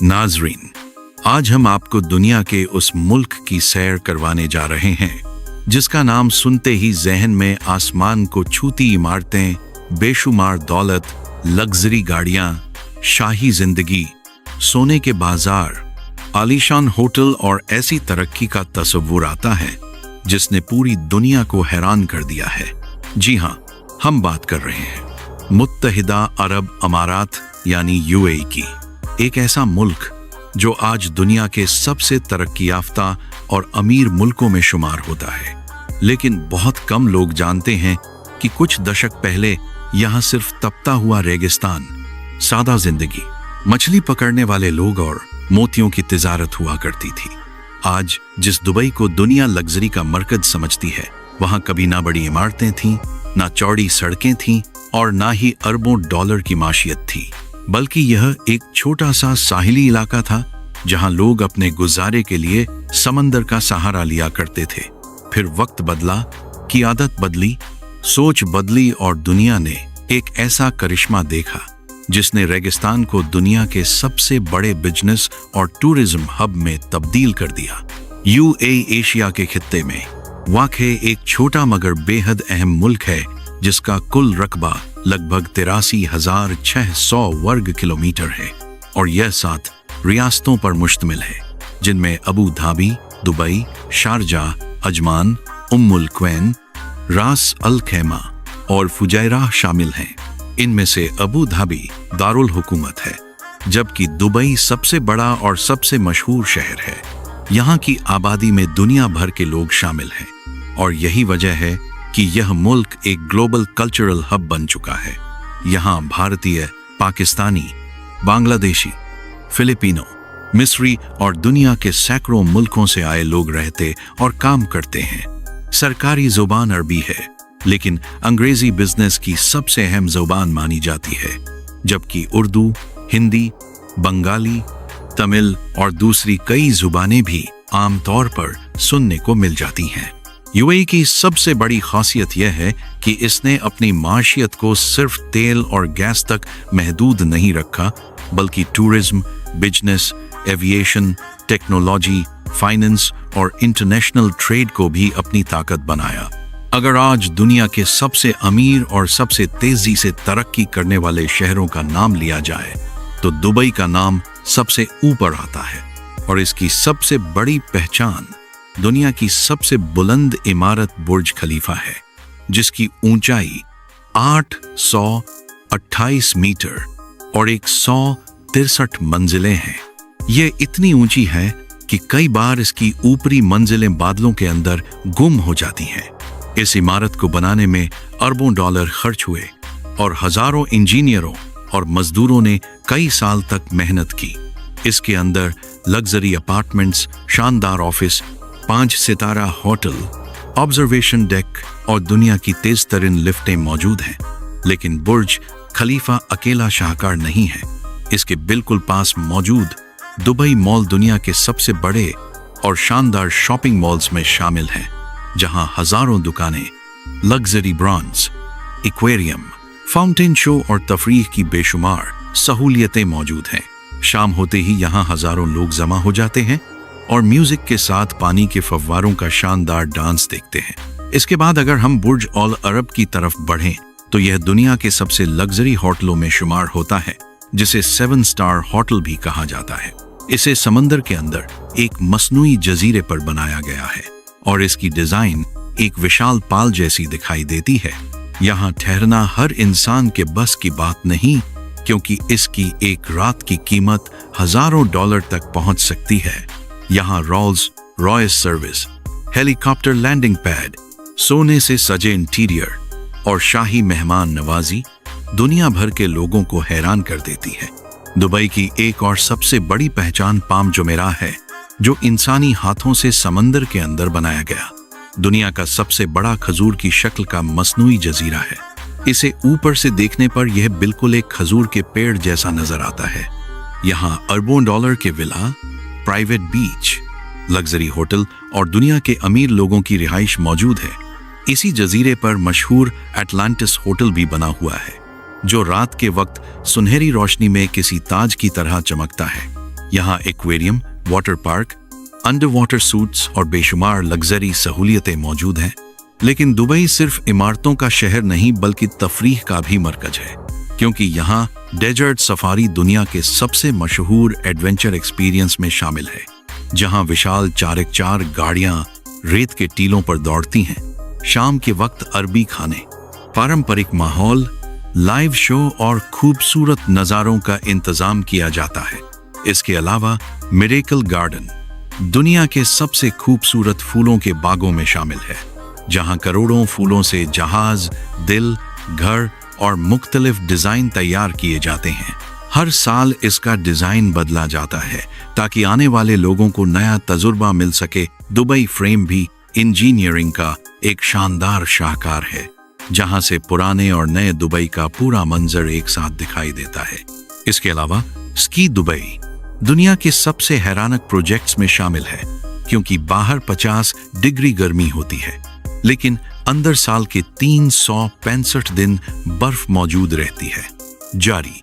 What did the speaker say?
नाजरीन, आज हम आपको दुनिया के उस मुल्क की सैर करवाने जा रहे हैं जिसका नाम सुनते ही जहन में आसमान को छूती इमारतें, बेशुमार दौलत, लग्जरी गाड़ियां, शाही जिंदगी, सोने के बाजार, आलीशान होटल और ऐसी तरक्की का तस्वुर आता है जिसने पूरी दुनिया को हैरान कर दिया है। जी हाँ, हम बात कर रहे हैं मुत्तहिदा अरब अमारात यानी यूएई की। एक ऐसा मुल्क जो आज दुनिया के सबसे तरक्की याफ्ता और अमीर मुल्कों में शुमार होता है, लेकिन बहुत कम लोग जानते हैं कि कुछ दशक पहले यहाँ सिर्फ तपता हुआ रेगिस्तान, सादा जिंदगी, मछली पकड़ने वाले लोग और मोतियों की तिजारत हुआ करती थी। आज जिस दुबई को दुनिया लग्जरी का मरकज समझती है, वहाँ कभी ना बड़ी इमारतें थीं, ना चौड़ी सड़कें थीं और ना ही अरबों डॉलर की माशियत थी, बल्कि यह एक छोटा सा साहिली इलाका था जहां लोग अपने गुजारे के लिए समंदर का सहारा लिया करते थे। फिर वक्त बदला, क़ियादत बदली, सोच बदली और दुनिया ने एक ऐसा करिश्मा देखा जिसने रेगिस्तान को दुनिया के सबसे बड़े बिजनेस और टूरिज्म हब में तब्दील कर दिया। यूएई एशिया के खित्ते में वाक़े एक छोटा मगर बेहद अहम मुल्क है जिसका कुल रकबा लगभग 83,600 वर्ग किलोमीटर है और यह 7 रियासतों पर मुश्तमिल है, जिनमें Abu Dhabi, Dubai, Sharjah, Ajman, Umm al Quwain, Ras al खैमा और फुजैराह शामिल हैं। इनमें से अबू धाबी दारुल हुकूमत है, जबकि दुबई सबसे बड़ा और सबसे मशहूर शहर है। यहाँ की आबादी में दुनिया भर के लोग शामिल हैं और यही वजह है कि यह मुल्क एक ग्लोबल कल्चरल हब बन चुका है। यहाँ भारतीय, पाकिस्तानी, बांग्लादेशी, फिलिपिनो, मिस्री और दुनिया के सैकड़ों मुल्कों से आए लोग रहते और काम करते हैं। सरकारी जुबान अरबी है, लेकिन अंग्रेजी बिजनेस की सबसे अहम जुबान मानी जाती है, जबकि उर्दू, हिंदी, बंगाली, तमिल और दूसरी कई जुबानें भी आमतौर पर सुनने को मिल जाती हैं। यूएई की सबसे बड़ी खासियत यह है कि इसने अपनी माशियत को सिर्फ तेल और गैस तक महदूद नहीं रखा, बल्कि tourism, business, aviation, technology, finance और इंटरनेशनल ट्रेड को भी अपनी ताकत बनाया। अगर आज दुनिया के सबसे अमीर और सबसे तेजी से तरक्की करने वाले शहरों का नाम लिया जाए तो दुबई का नाम सबसे ऊपर आता है और इसकी सबसे बड़ी पहचान दुनिया की सबसे बुलंद इमारत बुर्ज खलीफा है, जिसकी ऊंचाई 828 मीटर और 163 मंजिलें हैं। ये इतनी ऊंची है कि कई बार इसकी ऊपरी मंजिलें बादलों के अंदर गुम हो जाती हैं। इस इमारत को बनाने में अरबों डॉलर खर्च हुए और हजारों इंजीनियरों और मजदूरों ने कई साल तक मेहनत की। इसके अंदर लग्जरी अपार्टमेंट्स, शानदार ऑफिस, 5 सितारा होटल, ऑब्जर्वेशन डेक और दुनिया की तेज तरीन लिफ्टें मौजूद हैं। लेकिन बुर्ज खलीफा अकेला शाहकार नहीं है। इसके बिल्कुल पास मौजूद दुबई मॉल दुनिया के सबसे बड़े और शानदार शॉपिंग मॉल्स में शामिल है, जहां हजारों दुकानें, luxury brands, aquarium, fountain show और तफरीह की बेशुमार सहूलियतें मौजूद हैं। शाम होते ही यहां हजारों लोग जमा हो जाते हैं और म्यूजिक के साथ पानी के फव्वारों का शानदार डांस देखते हैं। इसके बाद अगर हम बुर्ज अल अरब की तरफ बढ़ें तो यह दुनिया के सबसे लग्जरी होटलों में शुमार होता है, जिसे 7 स्टार होटल भी कहा जाता है। इसे समंदर के अंदर एक मसनूई जजीरे पर बनाया गया है और इसकी डिजाइन एक विशाल पाल जैसी दिखाई देती है। यहाँ ठहरना हर इंसान के बस की बात नहीं, क्योंकि इसकी एक रात की कीमत हजारों डॉलर तक पहुंच सकती है। यहाँ Rolls Royce service, helicopter landing pad, सोने से सजे इंटीरियर और शाही मेहमान नवाजी दुनिया भर के लोगों को हैरान कर देती है। दुबई की एक और सबसे बड़ी पहचान पाम जुमेराह है, जो इंसानी हाथों से समंदर के अंदर बनाया गया दुनिया का सबसे बड़ा खजूर की शक्ल का मसनूई जजीरा है। इसे ऊपर से देखने पर यह बिल्कुल एक खजूर के पेड़ जैसा नजर आता है। यहाँ अरबों डॉलर के villa, private beach, luxury hotel और दुनिया के अमीर लोगों की रिहाइश मौजूद है। इसी जजीरे पर मशहूर एटलांटिस होटल भी बना हुआ है, जो रात के वक्त सुनहरी रोशनी में किसी ताज की तरह चमकता है। यहाँ aquarium, water park, under water suits और बेशुमार लग्जरी सहूलियतें मौजूद हैं। लेकिन दुबई सिर्फ इमारतों का शहर नहीं बल्कि तफरीह का भी मरकज है, क्योंकि यहाँ डेजर्ट सफारी दुनिया के सबसे मशहूर एडवेंचर एक्सपीरियंस में शामिल है, जहाँ विशाल 4x4 गाड़ियाँ रेत के टीलों पर दौड़ती हैं। शाम के वक्त अरबी खाने, पारंपरिक माहौल, लाइव शो और खूबसूरत नज़ारों का इंतजाम किया जाता है। इसके अलावा मिरेकल गार्डन दुनिया के सबसे खूबसूरत फूलों के बागों में शामिल है, जहां करोड़ों फूलों से जहाज, दिल, घर और मुख्तलिफ डिजाइन तैयार किए जाते हैं। हर साल इसका डिजाइन बदला जाता है ताकि आने वाले लोगों को नया तजुर्बा मिल सके। दुबई फ्रेम भी इंजीनियरिंग का एक शानदार शाहकार है, जहां से पुराने और नए दुबई का पूरा मंजर एक साथ दिखाई देता है। इसके अलावा स्की दुबई दुनिया के सबसे हैरानक प्रोजेक्ट्स में शामिल है, क्योंकि बाहर 50 डिग्री गर्मी होती है लेकिन अंदर साल के 365 दिन बर्फ मौजूद रहती है। जारी